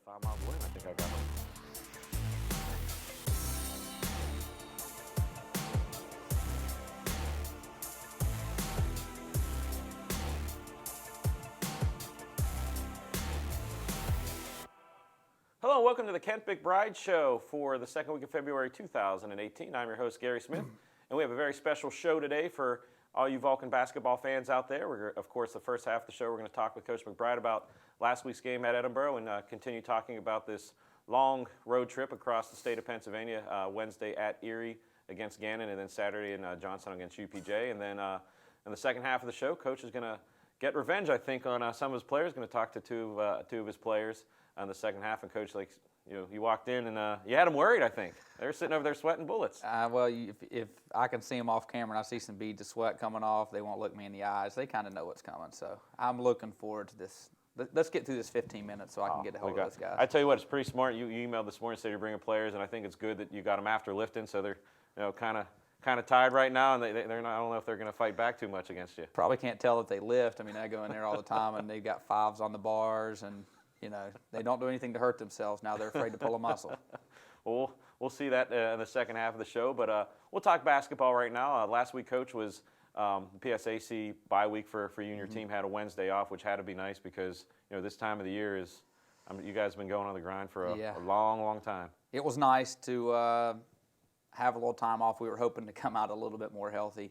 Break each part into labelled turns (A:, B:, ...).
A: 5 miles away, and I think I got home. Hello, and welcome to the Kent McBride Show for the second week of February 2018. I'm your host, Gary Smith, and we have a very special show today for all you Vulcan basketball fans out there. Of course, the first half of the show, we're going to talk with Coach McBride about last week's game at Edinboro and continue talking about this long road trip across the state of Pennsylvania, Wednesday at Erie against Gannon, and then Saturday in Johnstown against UPJ. And then in the second half of the show, Coach is going to get revenge, I think, on some of his players. Going to talk to two of his players in the second half. And Coach, you walked in and you had them worried, I think. They were sitting over there sweating bullets.
B: Well, if I can see them off camera and I see some beads of sweat coming off, they won't look me in the eyes. They kind of know what's coming. So I'm looking forward to this. Let's get through this 15 minutes so I can get a hold of those guys.
A: I tell you what, it's pretty smart. You emailed this morning, said you're bringing players, and I think it's good that you got them after lifting, so they're kind of tired right now, and they're not. I don't know if they're going to fight back too much against you.
B: Probably can't tell that they lift. I mean, I go in there all the time, and they've got fives on the bars, and they don't do anything to hurt themselves. Now they're afraid to pull a muscle.
A: Well, we'll see that in the second half of the show, but we'll talk basketball right now. Last week, Coach, was the PSAC bye week for you and your team. Had a Wednesday off, which had to be nice because this time of the year is. You guys have been going on the grind for a long, long time.
B: It was nice to have a little time off. We were hoping to come out a little bit more healthy,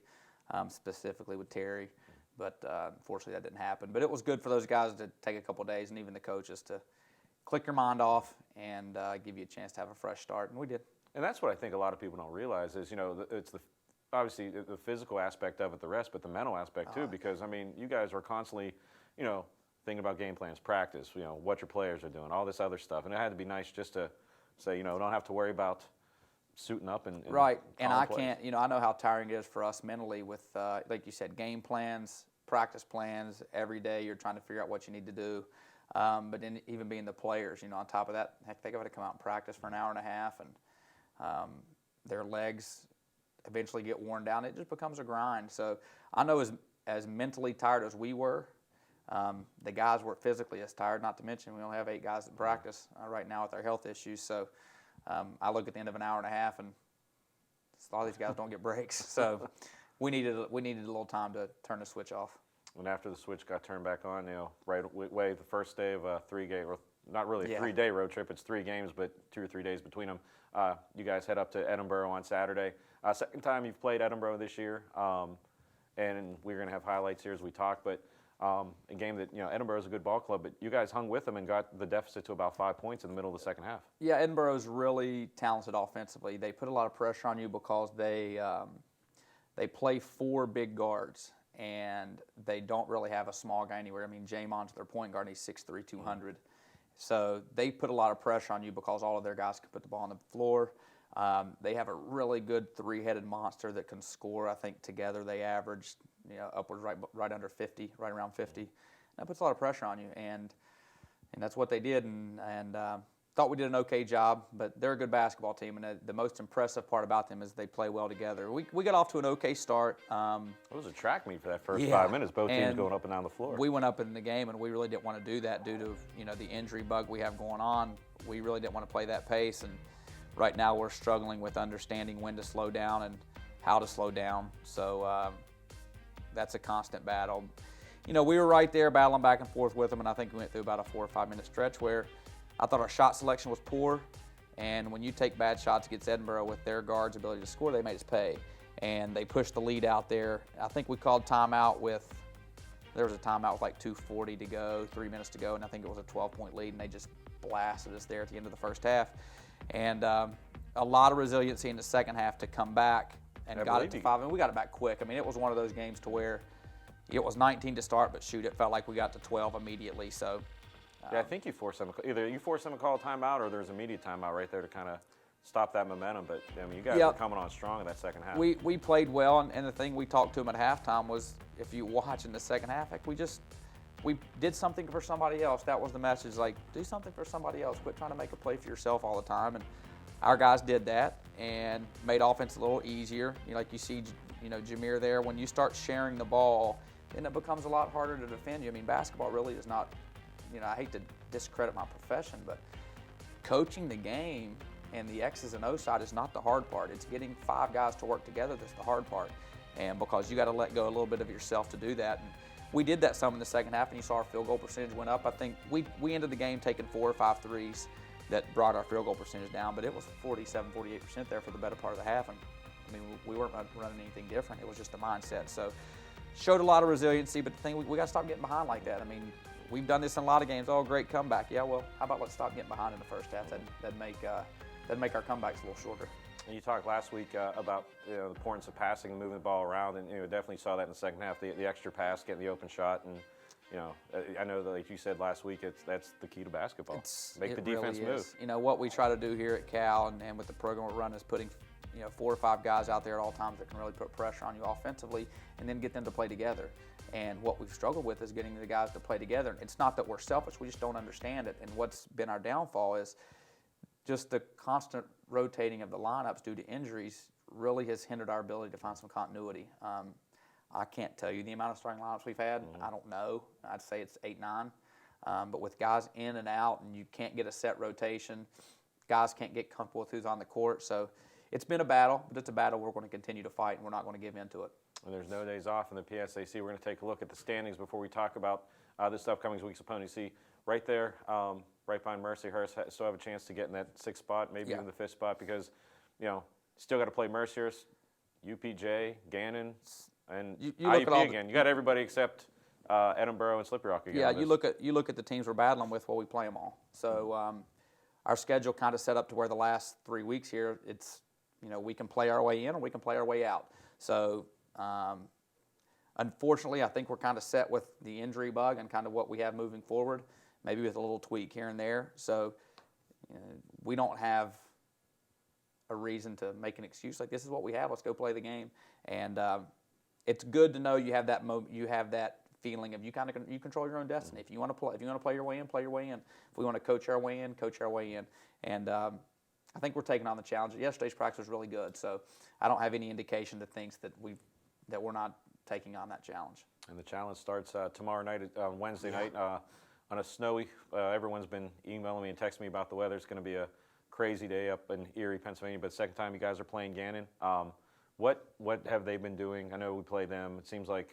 B: specifically with Terry, but unfortunately that didn't happen. But it was good for those guys to take a couple of days, and even the coaches to click your mind off and give you a chance to have a fresh start, and we did.
A: And that's what I think a lot of people don't realize is, it's obviously the physical aspect of it, the rest, but the mental aspect too, because, you guys are constantly, thinking about game plans, practice, what your players are doing, all this other stuff. And it had to be nice just to say, don't have to worry about suiting up and
B: right. And I can't, I know how tiring it is for us mentally with, like you said, game plans, practice plans. Every day you're trying to figure out what you need to do. But then even being the players, on top of that, heck, they got to come out and practice for an hour and a half, and their legs eventually get worn down. It just becomes a grind. So I know as mentally tired as we were, the guys were physically as tired, not to mention we only have 8 guys in practice right now with our health issues. So I look at the end of an hour and a half, and a lot of these guys don't get breaks. So we needed a little time to turn the switch off.
A: And after the switch got turned back on, right away, the first day of a 3-game, or not really a 3-day road trip, it's 3 games, but 2 or 3 days between them. You guys head up to Edinboro on Saturday. Second time you've played Edinboro this year, and we're going to have highlights here as we talk, but a game that, Edinboro is a good ball club, but you guys hung with them and got the deficit to about 5 points in the middle of the second half.
B: Yeah, Edinboro's really talented offensively. They put a lot of pressure on you because they play 4 big guards, and they don't really have a small guy anywhere. Jamon's their point guard, and he's 6'3", 200. So they put a lot of pressure on you because all of their guys can put the ball on the floor. They have a really good 3-headed monster that can score. I think together they averaged upwards right under 50, right around 50. That puts a lot of pressure on you, and that's what they did. And thought we did an okay job, but they're a good basketball team, and the most impressive part about them is they play well together. We got off to an okay start.
A: It was a track meet for that first 5 minutes, both teams going up and down the floor.
B: We went up in the game, and we really didn't want to do that due to the injury bug we have going on. We really didn't want to play that pace, and right now we're struggling with understanding when to slow down and how to slow down. So that's a constant battle. We were right there battling back and forth with them, and I think we went through about a 4 or 5 minute stretch where I thought our shot selection was poor, and when you take bad shots against Edinboro with their guards' ability to score, they made us pay. And they pushed the lead out there. I think we called timeout there was a timeout with like 2:40 to go, 3 minutes to go, and I think it was a 12-point lead, and they just blasted us there at the end of the first half. And a lot of resiliency in the second half to come back and got it to 5. And we got it back quick. It was one of those games to where it was 19 to start, but shoot, it felt like we got to 12 immediately. So
A: I think you forced them to call a timeout, or there's immediate timeout right there to kind of stop that momentum. But you guys were coming on strong in that second half.
B: We played well, and the thing we talked to them at halftime was, if you watch in the second half, heck, we did something for somebody else. That was the message, do something for somebody else. Quit trying to make a play for yourself all the time. And our guys did that and made offense a little easier. Like you see, Jameer there, when you start sharing the ball, then it becomes a lot harder to defend you. Basketball really is not, I hate to discredit my profession, but coaching the game and the X's and O's side is not the hard part. It's getting 5 guys to work together that's the hard part. And because you got to let go a little bit of yourself to do that. And we did that some in the second half, and you saw our field goal percentage went up. I think we ended the game taking 4 or 5 threes that brought our field goal percentage down, but it was 47, 48% there for the better part of the half. And I mean, we weren't running anything different. It was just a mindset. So showed a lot of resiliency, but the thing, we got to stop getting behind like that. I mean, we've done this in a lot of games. Oh, great comeback. Yeah, well, how about let's stop getting behind in the first half? That'd make our comebacks a little shorter.
A: And you talked last week about the importance of passing and moving the ball around, and definitely saw that in the second half. The extra pass, getting the open shot, and I know that, like you said last week, that's the key to basketball. Make the defense
B: really
A: move.
B: What we try to do here at Cal and with the program we're running is putting 4 or 5 guys out there at all times that can really put pressure on you offensively, and then get them to play together. And what we've struggled with is getting the guys to play together. It's not that we're selfish; we just don't understand it. And what's been our downfall is just the constant rotating of the lineups due to injuries really has hindered our ability to find some continuity. I can't tell you the amount of starting lineups we've had. I don't know. I'd say it's 8, 9. But with guys in and out, and you can't get a set rotation, guys can't get comfortable with who's on the court. So it's been a battle, but it's a battle we're going to continue to fight, and we're not going to give in to it.
A: And there's no days off in the PSAC. We're going to take a look at the standings before we talk about this upcoming week's opponent. You see right there, right behind Mercyhurst, still have a chance to get in that 6th spot, maybe even the 5th spot, because still got to play Mercyhurst, UPJ, Gannon, and
B: you
A: IUP again. You got everybody except Edinburgh and Slippery Rock again.
B: Yeah, you look at the teams we're battling with while we play them all. So our schedule kind of set up to where the last 3 weeks here, it's we can play our way in or we can play our way out. So unfortunately, I think we're kind of set with the injury bug and kind of what we have moving forward, maybe with a little tweak here and there. So we don't have a reason to make an excuse like this is what we have. Let's go play the game. And it's good to know you have that you have that feeling of you control your own destiny. If you want to play your way in, play your way in. If we want to coach our way in, coach our way in. And I think we're taking on the challenge. Yesterday's practice was really good, so I don't have any indication that thinks that we're not taking on that challenge.
A: And the challenge starts tomorrow night, Wednesday night, on a snowy. Everyone's been emailing me and texting me about the weather. It's going to be a crazy day up in Erie, Pennsylvania. But second time you guys are playing Gannon. What have they been doing? I know we played them. It seems like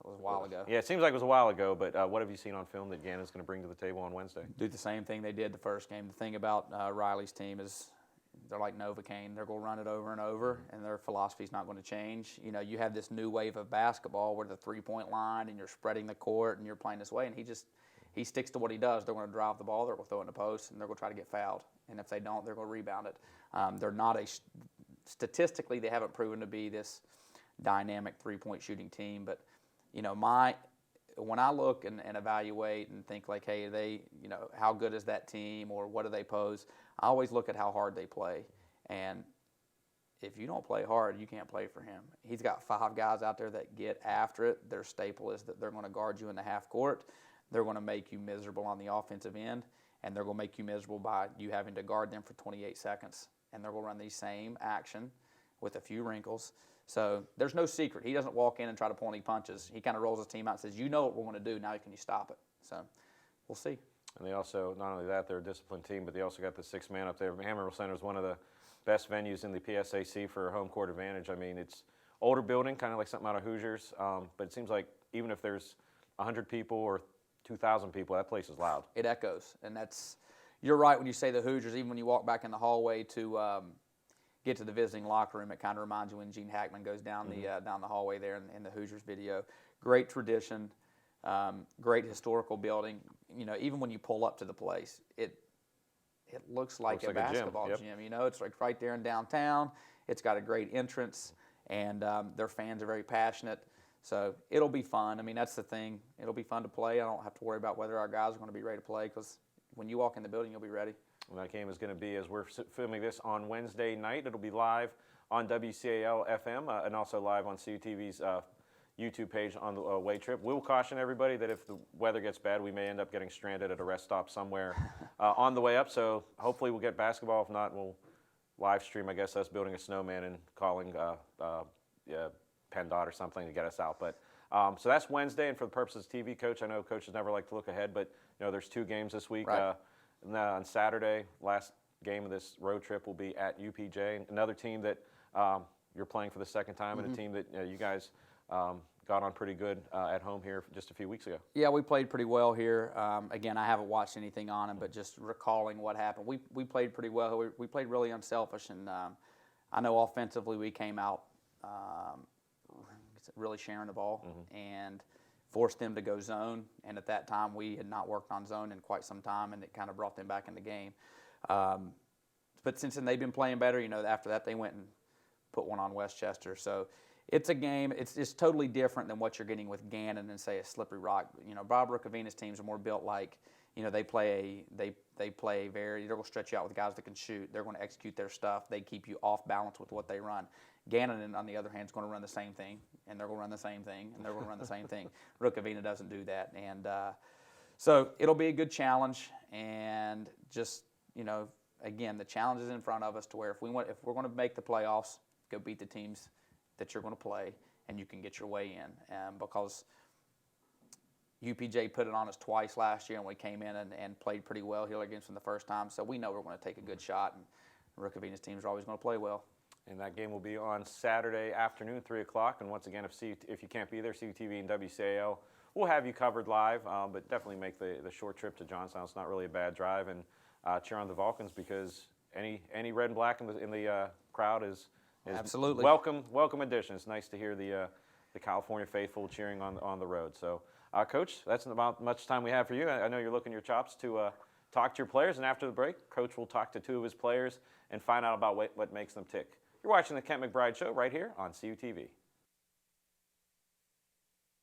B: it was a while ago.
A: Yeah, it seems like it was a while ago. But what have you seen on film that Gannon's going to bring to the table on Wednesday?
B: Do the same thing they did the first game. The thing about Riley's team is they're like Novocaine. They're going to run it over and over, and their philosophy's not going to change. You have this new wave of basketball where the three-point line and you're spreading the court and you're playing this way, and he sticks to what he does. They're going to drive the ball, they're going to throw it in the post, and they're going to try to get fouled. And if they don't, they're going to rebound it. They're not statistically, they haven't proven to be this dynamic three-point shooting team. But when I look and evaluate and think like, hey, how good is that team or what do they pose? I always look at how hard they play. And if you don't play hard, you can't play for him. He's got 5 guys out there that get after it. Their staple is that they're going to guard you in the half court. They're going to make you miserable on the offensive end, and they're going to make you miserable by you having to guard them for 28 seconds. And they're going to run the same action with a few wrinkles. So there's no secret. He doesn't walk in and try to pull any punches. He kind of rolls his team out and says, you know what we're going to do. Now can you stop it? So we'll see.
A: And they also, not only that, they're a disciplined team, but they also got the 6th man up there. Hammerville Center is one of the best venues in the PSAC for home court advantage. I mean, it's older building, kind of like something out of Hoosiers, but it seems like even if there's 100 people or 2,000 people, that place is loud.
B: It echoes, and you're right when you say the Hoosiers. Even when you walk back in the hallway to get to the visiting locker room, it kind of reminds you when Gene Hackman goes down down the hallway there in the Hoosiers video. Great tradition, great historical building. Even when you pull up to the place, it looks like a basketball gym. It's like right there in downtown. It's got a great entrance, and their fans are very passionate. So it'll be fun. I mean, that's the thing. It'll be fun to play. I don't have to worry about whether our guys are going to be ready to play because when you walk in the building, you'll be ready.
A: And that game is going to be, as we're filming this on Wednesday night, it'll be live on WCAL FM and also live on CUTV's YouTube page on the away trip. We'll caution everybody that if the weather gets bad, we may end up getting stranded at a rest stop somewhere on the way up. So hopefully we'll get basketball. If not, we'll live stream, I guess, us building a snowman and calling PennDOT or something to get us out. But so that's Wednesday, and for the purposes of TV, Coach, I know coaches never like to look ahead, but there's 2 games this week.
B: Right.
A: And on Saturday, last game of this road trip will be at UPJ, another team that you're playing for the second time, and a team that you guys got on pretty good at home here just a few weeks ago.
B: Yeah, we played pretty well here. Again, I haven't watched anything on them, but just recalling what happened, we played pretty well. We played really unselfish, and I know offensively we came out really sharing the ball and forced them to go zone. And at that time, we had not worked on zone in quite some time, and it kind of brought them back in the game. But since then, they've been playing better. After that, they went and put one on Westchester. So it's a game. It's totally different than what you're getting with Gannon and, say, a Slippery Rock. Bob Rookavina's teams are more built like, they play they're going to stretch you out with guys that can shoot. They're going to execute their stuff. They keep you off balance with what they run. Gannon, on the other hand, is going to run the same thing, and they're going to run the same thing, and they're going to run the same thing. Rookavina doesn't do that. And so it'll be a good challenge. And just, again, the challenge is in front of us to where if we're going to make the playoffs, go beat the teams that you're going to play, and you can get your way in. Because UPJ put it on us twice last year, and we came in and played pretty well here against them the first time. So we know we're going to take a good shot, and Rookavina's teams are always going to play well.
A: And that game will be on Saturday afternoon, 3 o'clock. And once again, if you can't be there, CUTV and WCAL will have you covered live. But definitely make the short trip to Johnstown. It's not really a bad drive. And cheer on the Vulcans, because any red and black in the crowd is
B: absolutely
A: welcome addition. It's nice to hear the California faithful cheering on the road. So, Coach, that's about much time we have for you. I know you're looking your chops to talk to your players, and after the break, Coach will talk to two of his players and find out about what makes them tick. You're watching the Kent McBride Show right here on CUTV.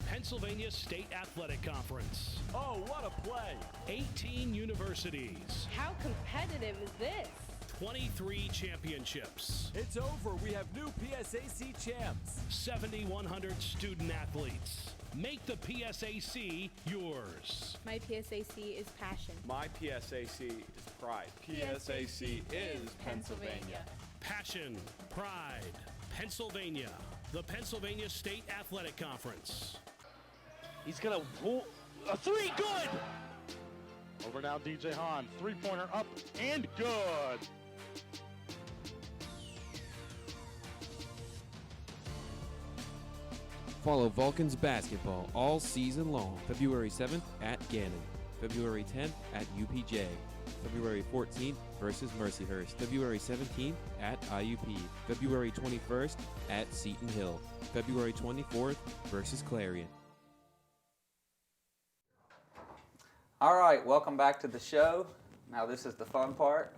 C: Pennsylvania State Athletic Conference.
D: Oh, what a play!
C: 18 universities.
E: How competitive is this?
C: 23 championships.
D: It's over. We have new PSAC champs.
C: 7,100 student athletes. Make the PSAC yours.
E: My PSAC is passion.
D: My PSAC is pride. PSAC is Pennsylvania.
C: Passion, pride, Pennsylvania. The Pennsylvania State Athletic Conference.
F: He's going to pull a three, good! Over now, DJ Hahn, three-pointer up and good.
G: Follow Vulcans basketball all season long. February 7th at Gannon, February 10th at UPJ, February 14th versus Mercyhurst, February 17th at IUP, February 21st at Seton Hill, February 24th versus Clarion.
B: All right, welcome back to the show. Now this is the fun part.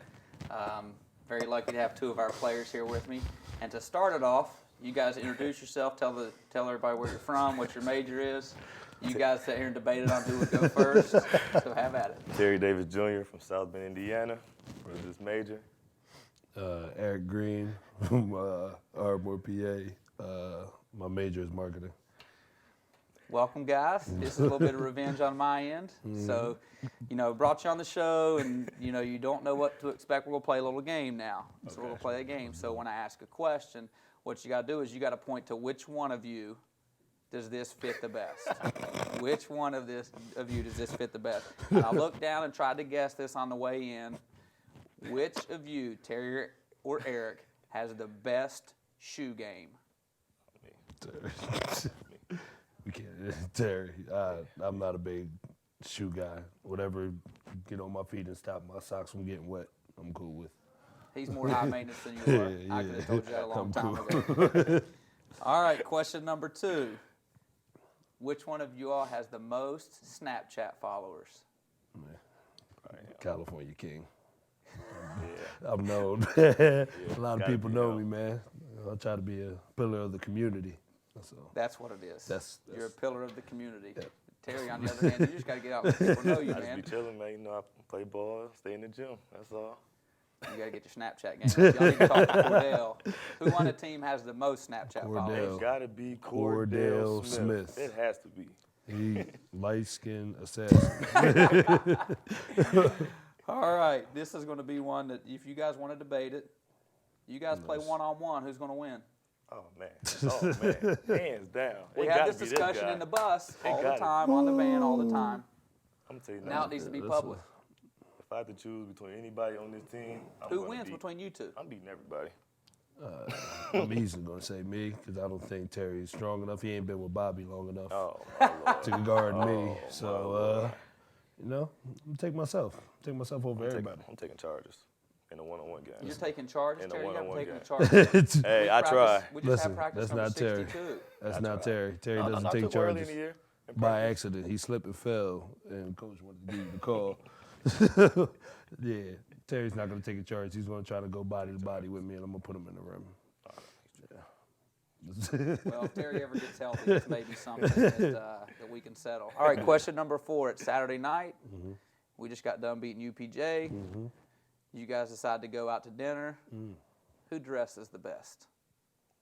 B: Very lucky to have two of our players here with me. And to start it off, you guys introduce yourself, tell everybody where you're from, what your major is. You guys sit here and debate it on who would go first, so have at it.
H: Terry Davis Jr. from South Bend, Indiana, for this major.
I: Eric Green from Ardmore, PA. My major is marketing.
B: Welcome, guys. This is a little bit of revenge on my end. So, brought you on the show, and, you don't know what to expect. We're going to play a little game now. So we're going to play a game. So when I ask a question, what you got to do is you got to point to which one of you does this fit the best. Which one of you does this fit the best? And I looked down and tried to guess this on the way in. Which of you, Terry or Eric, has the best shoe game?
I: We can't. Terry, I'm not a big shoe guy. Whatever get on my feet and stop my socks from getting wet, I'm cool with.
B: He's more high maintenance than you are.
I: Yeah.
B: I could have told you that a long time ago. All right, question number 2. Which one of you all has the most Snapchat followers?
I: California King.
H: Yeah.
I: I'm known. A lot of people know me, man. I try to be a pillar of the community. So
B: That's what it is.
I: That's
B: You're a pillar of the community.
I: Yeah.
B: Terry, on the other hand, you just got to get out and let people know you,
H: I just
B: man.
H: be chilling, man. I play ball, stay in the gym. That's all.
B: You got to get your Snapchat game. Y'all need to talk to Cordell. Who on the team has the most Snapchat
I: Cordell.
B: followers?
H: It's got to be
I: Cordell
H: Cordell
I: Smith.
H: It has to be.
I: he light-skinned assassin.
B: All right, this is going to be one that if you guys want to debate it, you guys play one-on-one. Who's going to win?
H: Oh, man. Hands down.
B: We
H: It
B: had
H: gotta
B: this
H: be
B: discussion
H: guy.
B: in the bus all the
H: gotta be.
B: time, on the van all the time.
H: I'm going to tell you
B: Now it needs to be public.
H: If I had to choose between anybody on this team,
B: Who wins between you two?
H: I'm beating everybody.
I: I'm easily going to say me because I don't think Terry's strong enough. He ain't been with Bobby long enough to guard me. So, you know, I'm take myself. Take myself over everybody.
H: I'm taking charges in a one-on-one game.
B: You're taking charges,
H: In a
B: Terry? You haven't
H: one-on-one
B: taken
H: game.
B: charges.
H: Hey, I try.
B: We just had practice
I: that's
B: number
I: not Terry.
B: 62.
I: That's not Terry. Terry
H: No,
I: doesn't
H: I
I: take
H: took one early in
I: charges
H: the year in
I: by
H: practice.
I: accident. He slipped and fell, and coach wanted to give you the call. Yeah, Terry's not going to take a charge. He's going to try to go body to body with me, and I'm going to put him in the rim.
B: Well, if Terry ever gets healthy, it's maybe something that we can settle. All right, question number 4. It's Saturday night.
I: Mm-hmm.
B: We just got done beating UPJ.
I: Mm-hmm.
B: You guys decide to go out to dinner. Who dresses the best?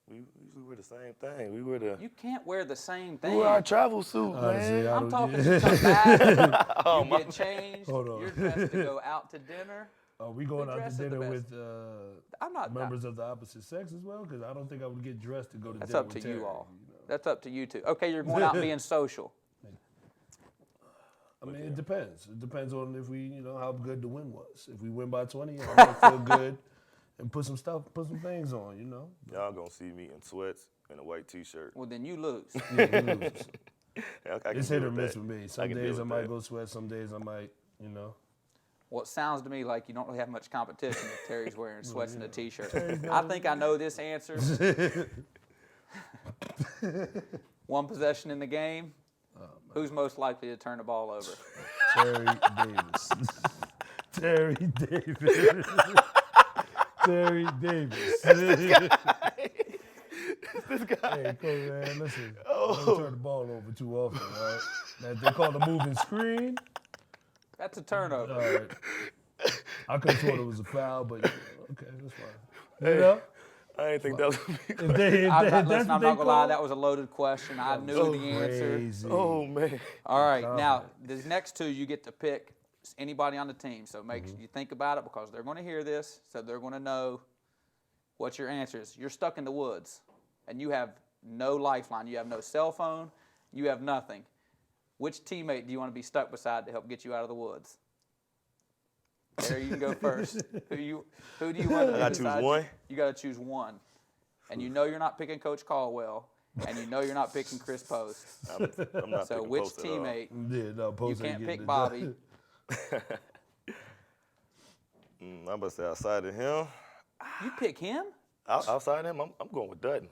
H: We usually wear the same thing. We wear the.
B: You can't wear the same thing.
H: We wear our travel suit,
I: Honestly,
H: man.
I: I
B: I'm
I: don't-
B: talking you come back,
H: Oh,
B: you
H: my
B: get changed,
I: Hold on.
B: you're dressed to go out to dinner.
I: Are we going out
B: dresses
I: to
B: the
I: dinner
B: best?
I: with
B: I'm not.
I: members of the opposite sex as well? Because I don't think I would get dressed to go to
B: That's
I: dinner
B: up to
I: with
B: you
I: Terry,
B: all.
I: you know?
B: That's up to you two. Okay, you're going out and being social.
I: I mean, it depends. It depends on if we, you know, how good the win was. If we win by 20, I'm gonna feel good and put some things on, you know.
H: Y'all gonna see me in sweats and a white T-shirt.
B: Well, then you lose.
I: Yeah, we lose.
H: I can
I: It's
H: deal
I: hit or
H: with
I: miss
H: that.
I: with me.
H: I
I: Some
H: can deal
I: days I
H: with
I: might
H: that.
I: go sweat. Some days I might, you know.
B: Well, it sounds to me like you don't really have much competition if Terry's wearing sweats and a T-shirt. I think I know this answer. One possession in the game. Who's most likely to turn the ball over?
I: Terry Davis. Terry Davis. Terry Davis.
H: This guy.
I: Hey, coach, man, listen. Don't turn the ball over too often, all right? Now, they call the moving screen.
B: That's a turnover.
I: All right. I could have thought it was a foul, but okay, that's fine. You know?
H: I didn't think that was gonna be
I: If they, if
B: I'm
I: that's
B: not
I: what
B: gonna
I: they
B: lie,
I: call-
B: that was a loaded question. I knew the answer.
I: Crazy.
H: Oh man.
B: All right, now the next two you get to pick anybody on the team. So make sure you think about it because they're going to hear this, so they're going to know what your answer is. You're stuck in the woods, and you have no lifeline. You have no cell phone. You have nothing. Which teammate do you want to be stuck beside to help get you out of the woods? There, you can go first. Who do you want to be
H: I gotta choose
B: beside
H: one?
B: You got to choose one. And you know you're not picking Coach Caldwell, and you know you're not picking Chris Post.
H: I'm not
B: So
H: picking
B: which
H: Post at all.
B: teammate?
I: Yeah, no,
B: You
I: Post ain't
B: can't
I: getting
B: pick
I: it
B: Bobby.
I: done.
H: I'm about to say outside of him.
B: You pick him?
H: Outside of him, I'm going with Dutton.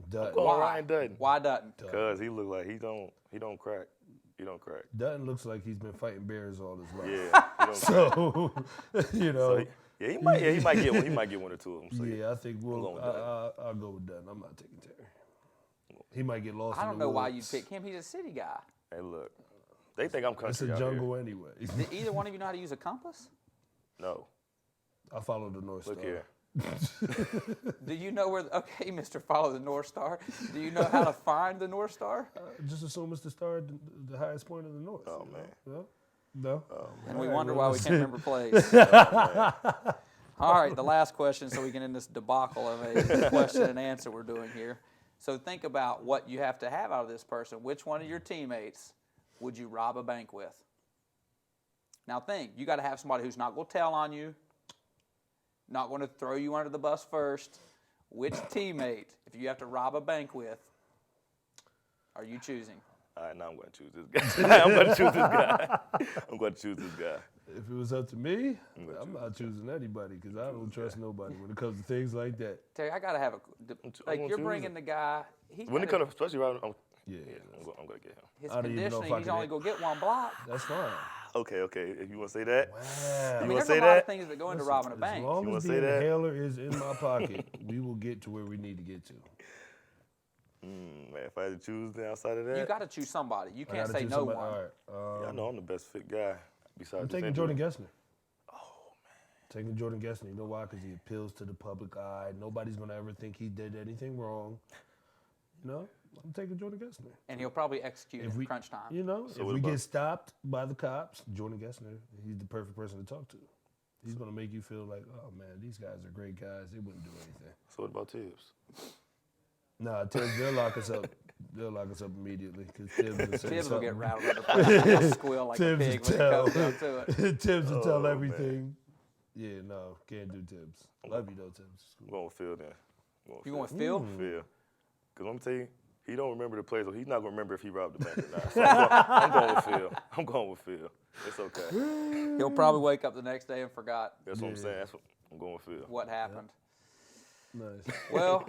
I: Dutton.
H: Going
B: Why?
H: Ryan Dutton.
B: Why Dutton?
H: Cause he look like he don't crack. He don't crack.
I: Dutton looks like he's been fighting bears all his life.
H: Yeah. He don't crack.
I: So, you know.
H: So he might get one. He might get one or two of them. So
I: Yeah, I think
H: going with Dutton.
I: I'll go with Dutton. I'm not taking Terry. He might get lost.
B: I
I: in
B: don't
I: the
B: know why you
I: woods.
B: pick him. He's a city guy.
H: Hey, look. They think I'm country
I: It's a
H: out
I: jungle
H: here.
I: anyway.
B: Do either one of you know how to use a compass?
H: No.
I: I follow the North
H: Look
I: Star.
H: here.
B: Do you know where? Okay, Mr. Follow the North Star. Do you know how to find the North Star?
I: Just assume it's the star, at the highest point of the north.
H: Oh man.
I: No? No?
B: And we
I: All right,
B: wonder
I: well,
B: why we can't remember plays. All right, the last question, so we can end this debacle of a question and answer we're doing here. So think about what you have to have out of this person. Which one of your teammates would you rob a bank with? Now think, you got to have somebody who's not going to tell on you, not going to throw you under the bus first. Which teammate, if you have to rob a bank with, are you choosing?
H: All right, now I'm going to choose this guy. I'm going to choose this guy.
I: If it was up to me,
H: I'm gonna
I: I'm not choosing anybody because I don't trust nobody when it comes to things like that.
B: Terry, I got to have a like.
H: gonna
B: You're
H: choose
B: bringing
H: him.
B: the guy. He's
H: When it
B: gotta-
H: comes, especially right,
I: Yeah,
H: I'm going to get him.
B: his
I: I don't even know if
B: conditioning,
I: I
B: he's
I: can
B: only going to get one block.
I: that's fine.
H: Okay. If you want to say that.
I: Wow.
B: I mean,
H: wanna
B: there's
H: say
B: a lot of
H: that?
B: things that go into
I: Listen,
B: robbing a bank.
I: As long
H: You
I: as
H: wanna
I: the
H: say that?
I: inhaler is in my pocket, we will get to where we need to get to.
H: Man, if I had to choose then outside of that.
B: You got to choose somebody. You
I: I
B: can't
I: gotta
B: say
I: choose
B: no
I: somebody.
B: one.
I: All right.
H: I know I'm the best fit guy besides
I: I'm
H: this
I: taking
H: injury.
I: Jordan Gessner. Oh, man. Taking Jordan Gessner. You know why? Because he appeals to the public eye. Nobody's going to ever think he did anything wrong. You know? I'm taking Jordan Gessner.
B: And he'll probably execute
I: If
B: in
I: we,
B: crunch time.
I: You know,
H: So
I: if
H: what
I: we
H: about-
I: get stopped by the cops, Jordan Gessner, he's the perfect person to talk to. He's going to make you feel like, oh, man, these guys are great guys. They wouldn't do anything.
H: So what about Tibbs?
I: Nah, they'll lock us up They'll lock us up immediately because Tibbs will say
B: Tibbs will get
I: something.
B: rattled up. He'll squeal like a
I: Tibbs
B: pig
I: will
B: when it comes down to it.
I: Tibbs will tell
H: Oh,
I: everything. Yeah, no, can't do Tibbs. Love you though, Tibbs.
H: I'm going with Phil then.
B: You going with Phil?
H: Phil. Because I'm telling you, he don't remember the play, so he's not going to remember if he robbed the bank or not. So I'm going with Phil. I'm going with Phil. It's okay.
B: He'll probably wake up the next day and forgot
H: That's what I'm saying. That's what I'm going with Phil.
B: what happened.
I: Nice.
B: Well,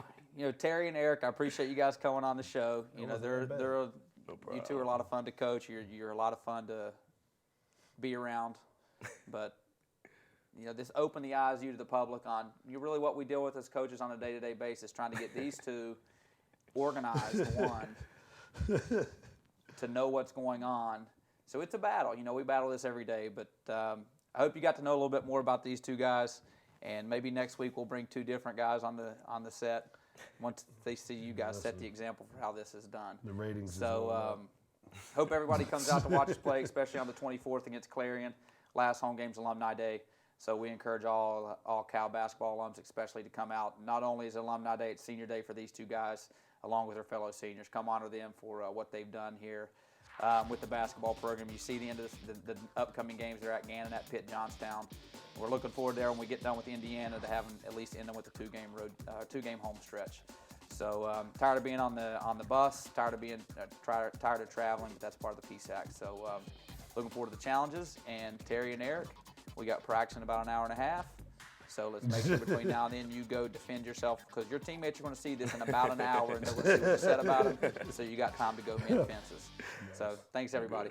B: Terry and Eric, I appreciate you guys coming on the show. You know,
I: wasn't that
B: they're
H: No
B: you two are a lot of fun to coach. You're a lot of fun to be around, but this opened the eyes of you to the public on really what we deal with as coaches on a day-to-day basis, trying to get these two organized, to know what's going on. So it's a battle. We battle this every day, but I hope you got to know a little bit more about these two guys, and maybe next week we'll bring two different guys on the set once they see you guys set the example for how this is done.
I: The ratings.
B: So hope everybody comes out to watch us play, especially on the 24th against Clarion. Last home game's Alumni Day. So we encourage all Cal basketball alums especially to come out. Not only is it Alumni Day, it's senior day for these two guys along with their fellow seniors. Come honor them for what they've done here with the basketball program. You see the end of the upcoming games. They're at Gannon, at Pitt, Johnstown. We're looking forward there when we get done with Indiana to having at least end them with a two-game home stretch. So tired of being on the bus, tired of being tired of traveling, but that's part of the PSAC. So looking forward to the challenges. And Terry and Eric, we got practice in about an hour and a half. So let's make sure between now and then you go defend yourself, because your teammates are going to see this in about an hour and they're going to see what you said about them. So you got time to go mend fences. So thanks, everybody.